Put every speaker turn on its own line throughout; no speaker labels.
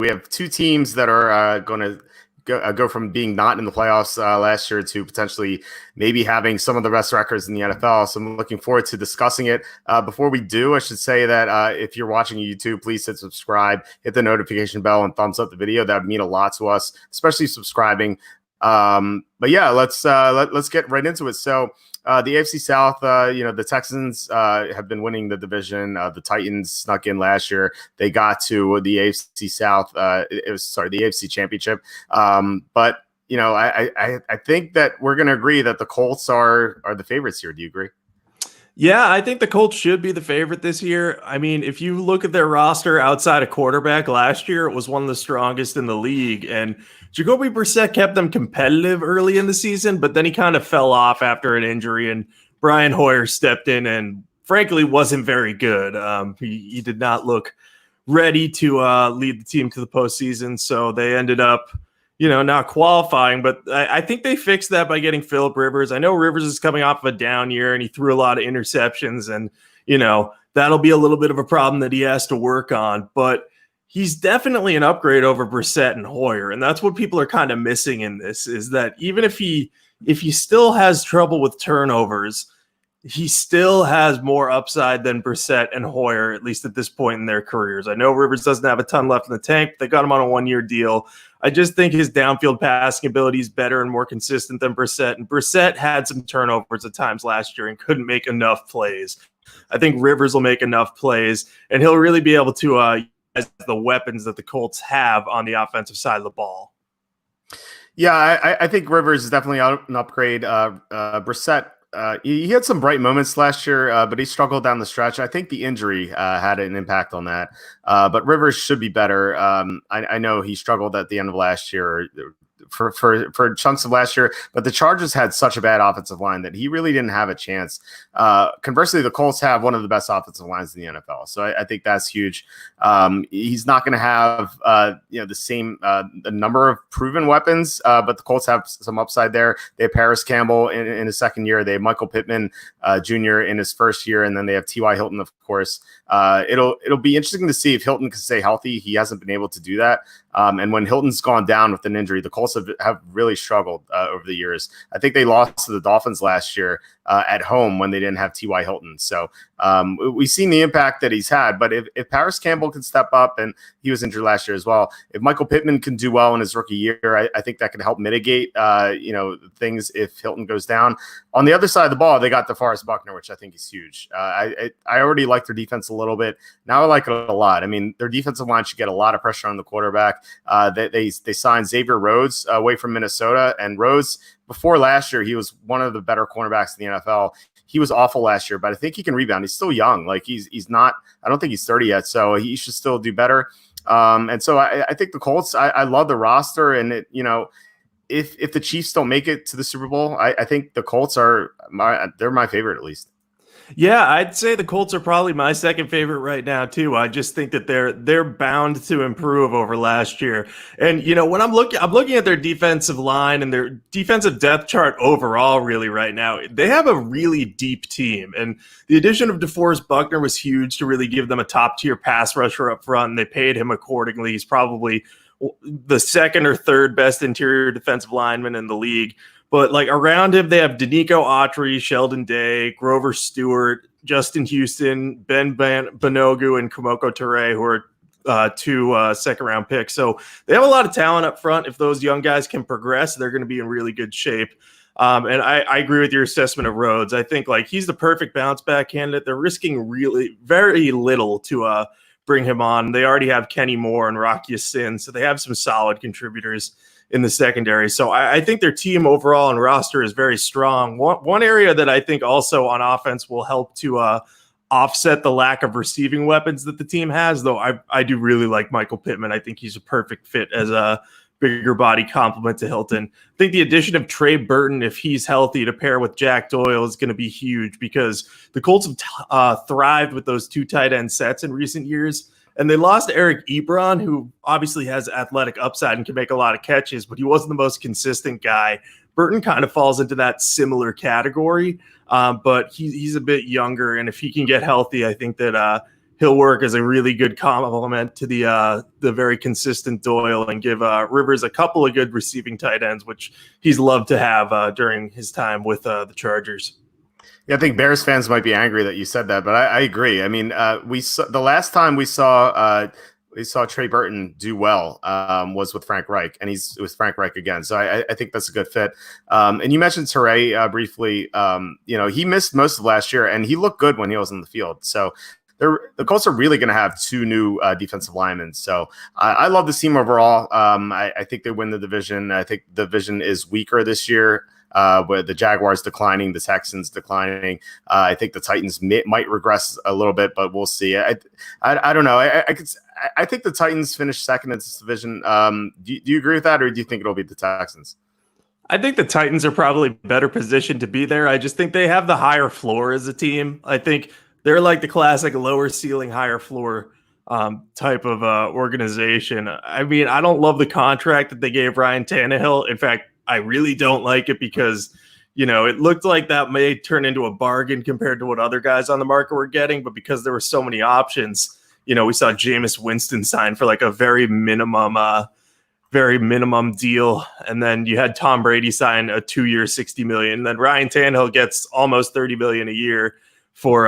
We have two teams that are going to go from being not in the playoffs last year to potentially maybe having some of the best records in the NFL. So I'm looking forward to discussing it. Before we do, I should say that if you're watching YouTube, please hit subscribe, hit the notification bell, and thumbs up the video. That would mean a lot to us, especially subscribing. But yeah, let's get right into it. So the AFC South, the Texans have been winning the division. The Titans snuck in last year. They got to the AFC South. The AFC Championship. But I think that we're going to agree that the Colts are the favorites here. Do you agree?
Yeah, I think the Colts should be the favorite this year. I mean, if you look at their roster outside of quarterback last year, it was one of the strongest in the league. And Jacoby Brissett kept them competitive early in the season, but then he kind of fell off after an injury, and Brian Hoyer stepped in and frankly wasn't very good. He did not look ready to lead the team to the postseason, so they ended up not qualifying, but I think they fixed that by getting Phillip Rivers. I know Rivers is coming off of a down year and he threw a lot of interceptions, and, that'll be a little bit of a problem that he has to work on, but he's definitely an upgrade over Brissett and Hoyer. And that's what people are kind of missing in this, is that even if he still has trouble with turnovers, he still has more upside than Brissett and Hoyer, at least at this point in their careers. I know Rivers doesn't have a ton left in the tank. They got him on a 1-year deal. I just think his downfield passing ability is better and more consistent than Brissett. And Brissett had some turnovers at times last year and couldn't make enough plays. I think Rivers will make enough plays, and he'll really be able to use the weapons that the Colts have on the offensive side of the ball.
Yeah, I think Rivers is definitely an upgrade. Brissett, he had some bright moments last year, but he struggled down the stretch. I think the injury had an impact on that. But Rivers should be better. I know he struggled at the end of last year for chunks of last year, but the Chargers had such a bad offensive line that he really didn't have a chance. Conversely, the Colts have one of the best offensive lines in the NFL, so I think that's huge. He's not going to have the same the number of proven weapons, but the Colts have some upside there. They have Paris Campbell in his second year. They have Michael Pittman Jr. in his first year, and then they have T.Y. Hilton, of course. It'll be interesting to see if Hilton can stay healthy. He hasn't been able to do that. And when Hilton's gone down with an injury, the Colts have really struggled over the years. I think they lost to the Dolphins last year at home when they didn't have T.Y. Hilton. So we've seen the impact that he's had. But if Paris Campbell can step up, and he was injured last year as well, if Michael Pittman can do well in his rookie year, I think that can help mitigate things if Hilton goes down. On the other side of the ball, they got DeForest Buckner, which I think is huge. I already like their defense a little bit. Now I like it a lot. I mean, their defensive line should get a lot of pressure on the quarterback. They signed Xavier Rhodes away from Minnesota, and Rhodes, before last year, he was one of the better cornerbacks in the NFL. He was awful last year, but I think he can rebound. He's still young. Like he's not, I don't think he's 30 yet, so he should still do better. And so I think the Colts, I love the roster, and if the Chiefs don't make it to the Super Bowl, I think the Colts they're my favorite at least.
Yeah, I'd say the Colts are probably my second favorite right now too. I just think that they're bound to improve over last year. And when I'm looking at their defensive line and their defensive depth chart overall, really right now, they have a really deep team. And the addition of DeForest Buckner was huge to really give them a top tier pass rusher up front. And they paid him accordingly. He's probably the second or third best interior defensive lineman in the league. But around him, they have Danico Autry, Sheldon Day, Grover Stewart, Justin Houston, Ben Banogu, and Kamoko Toure, who are two second-round picks. So they have a lot of talent up front. If those young guys can progress, they're going to be in really good shape. And I agree with your assessment of Rhodes. I think he's the perfect bounce-back candidate. They're risking really very little to bring him on. They already have Kenny Moore and Rocky Sin, so they have some solid contributors in the secondary. So I think their team overall and roster is very strong. One area that I think also on offense will help to offset the lack of receiving weapons that the team has, though I do really like Michael Pittman. I think he's a perfect fit as a bigger body complement to Hilton. I think the addition of Trey Burton, if he's healthy, to pair with Jack Doyle is going to be huge, because the Colts have thrived with those two tight end sets in recent years. And they lost Eric Ebron, who obviously has athletic upside and can make a lot of catches, but he wasn't the most consistent guy. Burton kind of falls into that similar category, but he's a bit younger. And if he can get healthy, I think that he'll work as a really good complement to the very consistent Doyle and give Rivers a couple of good receiving tight ends, which he's loved to have during his time with the Chargers.
Yeah, I think Bears fans might be angry that you said that, but I agree. I mean, we saw the last time we saw Trey Burton do well was with Frank Reich, and he's with Frank Reich again. So I think that's a good fit. And you mentioned Teray briefly. He missed most of last year, and he looked good when he was in the field. So the Colts are really going to have two new defensive linemen. So I love the team overall. I think they win the division. I think the division is weaker this year. Where the Jaguars declining, the Texans declining. I think the Titans might regress a little bit, but we'll see. I don't know. I think the Titans finish second in this division. Do you agree with that, or do you think it'll be the Texans?
I think the Titans are probably better positioned to be there. I just think they have the higher floor as a team. I think they're like the classic lower ceiling, higher floor type of organization. I mean, I don't love the contract that they gave Ryan Tannehill. In fact, I really don't like it because, it looked like that may turn into a bargain compared to what other guys on the market were getting. But because there were so many options, we saw Jameis Winston sign for like a very minimum deal. And then you had Tom Brady sign a 2-year, $60 million. And then Ryan Tannehill gets almost $30 million a year for,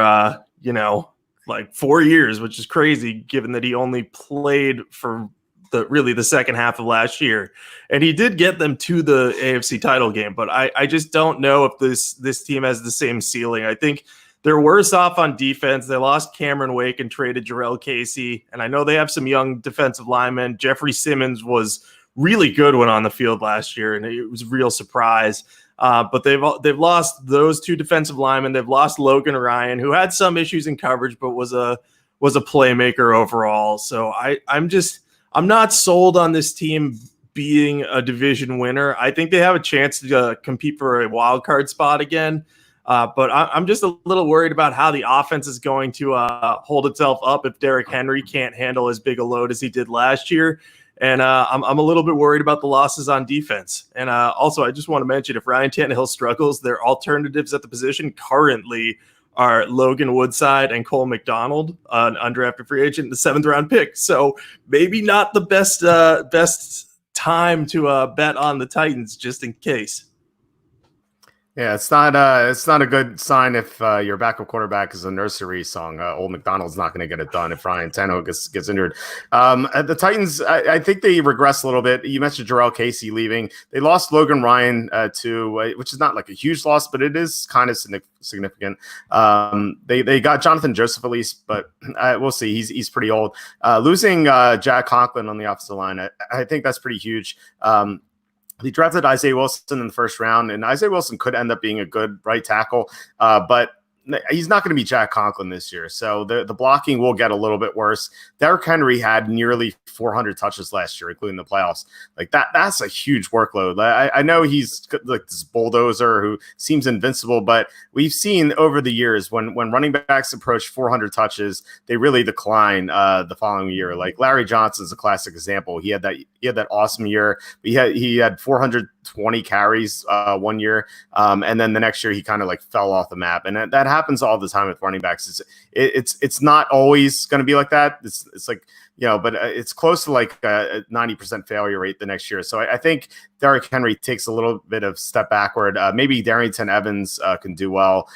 like 4 years, which is crazy given that he only played for the second half of last year. And he did get them to the AFC title game, but I just don't know if this team has the same ceiling. I think they're worse off on defense. They lost Cameron Wake and traded Jarrell Casey. And I know they have some young defensive linemen. Jeffrey Simmons was really good when on the field last year, and it was a real surprise. But they've lost those two defensive linemen. They've lost Logan Ryan, who had some issues in coverage, but was a playmaker overall. So I'm not sold on this team being a division winner. I think they have a chance to compete for a wild card spot again. But I'm just a little worried about how the offense is going to hold itself up if Derrick Henry can't handle as big a load as he did last year. And I'm a little bit worried about the losses on defense. And also, I just want to mention, if Ryan Tannehill struggles, their alternatives at the position currently are Logan Woodside and Cole McDonald, an undrafted free agent, the 7th round pick. So maybe not the best time to bet on the Titans, just in case.
Yeah, it's not a good sign if your backup quarterback is a nursery song. Old McDonald's not going to get it done if Ryan Tannehill gets injured. The Titans, I think they regress a little bit. You mentioned Jarrell Casey leaving. They lost Logan Ryan which is not like a huge loss, but it is kind of significant. They got Jonathan Joseph at least, but we'll see. He's pretty old. Losing Jack Conklin on the offensive line, I think that's pretty huge. He drafted Isaiah Wilson in the first round, and Isaiah Wilson could end up being a good right tackle, but he's not going to be Jack Conklin this year. So the blocking will get a little bit worse. Derrick Henry had nearly 400 touches last year, including the playoffs. Like that's a huge workload. I know he's like this bulldozer who seems invincible, but we've seen over the years when running backs approach 400 touches, they really decline the following year. Like Larry Johnson's a classic example. He had that awesome year. He had 420 carries 1 year, and then the next year he kind of like fell off the map. And that happens all the time with running backs. It's not always going to be like that. It's like, but it's close to like a 90% failure rate the next year. So I think Derrick Henry takes a little bit of step backward. Maybe Darrington Evans can do well,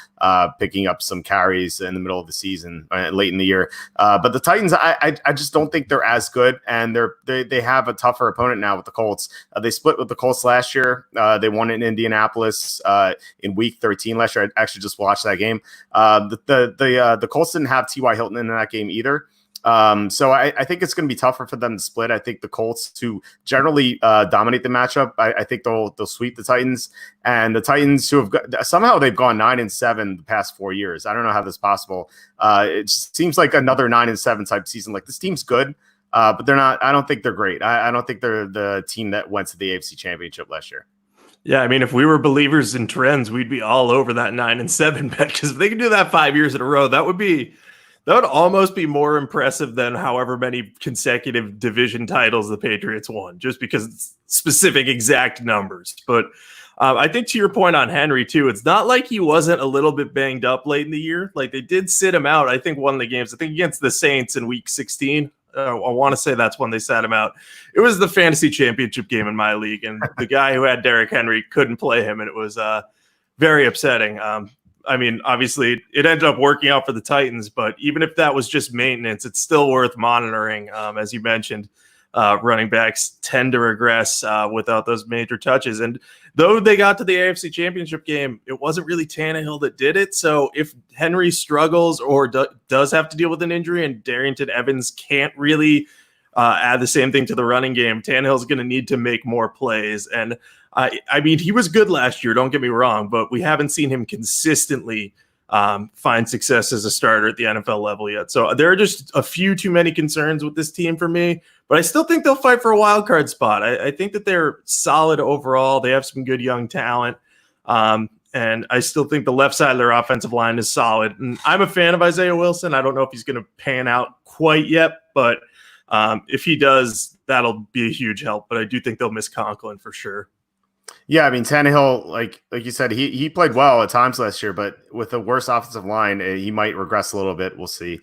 picking up some carries in the middle of the season, late in the year. But the Titans, I just don't think they're as good, and they have a tougher opponent now with the Colts. They split with the Colts last year. They won in Indianapolis in Week 13 last year. I actually just watched that game. The Colts didn't have T.Y. Hilton in that game either. So I think it's going to be tougher for them to split. I think the Colts, to generally dominate the matchup, I think they'll sweep the Titans. And the Titans, who somehow they've gone 9-7 the past 4 years. I don't know how this is possible. It just seems like another 9-7 type season. Like, this team's good, but they're not. I don't think they're great. I don't think they're the team that went to the AFC Championship last year.
Yeah, I mean, if we were believers in trends, we'd be all over that 9-7 bet, because if they could do that 5 years in a row, that would almost be more impressive than however many consecutive division titles the Patriots won, just because it's specific exact numbers. But I think to your point on Henry too, it's not like he wasn't a little bit banged up late in the year. Like they did sit him out. I think one of the games, I think against the Saints in Week 16. I want to say that's when they sat him out. It was the fantasy championship game in my league, and the guy who had Derrick Henry couldn't play him, and it was very upsetting. I mean, obviously, it ended up working out for the Titans, but even if that was just maintenance, it's still worth monitoring. As you mentioned, running backs tend to regress without those major touches. And though they got to the AFC Championship game, it wasn't really Tannehill that did it. So if Henry struggles or does have to deal with an injury and Darrington Evans can't really add the same thing to the running game, Tannehill's going to need to make more plays. And I mean, he was good last year, don't get me wrong, but we haven't seen him consistently find success as a starter at the NFL level yet. So there are just a few too many concerns with this team for me, but I still think they'll fight for a wild card spot. I think that they're solid overall. They have some good young talent. And I still think the left side of their offensive line is solid. And I'm a fan of Isaiah Wilson. I don't know if he's going to pan out quite yet, but if he does, that'll be a huge help. But I do think they'll miss Conklin for sure.
Yeah, I mean Tannehill, like you said, he played well at times last year, but with a worse offensive line, he might regress a little bit. We'll see.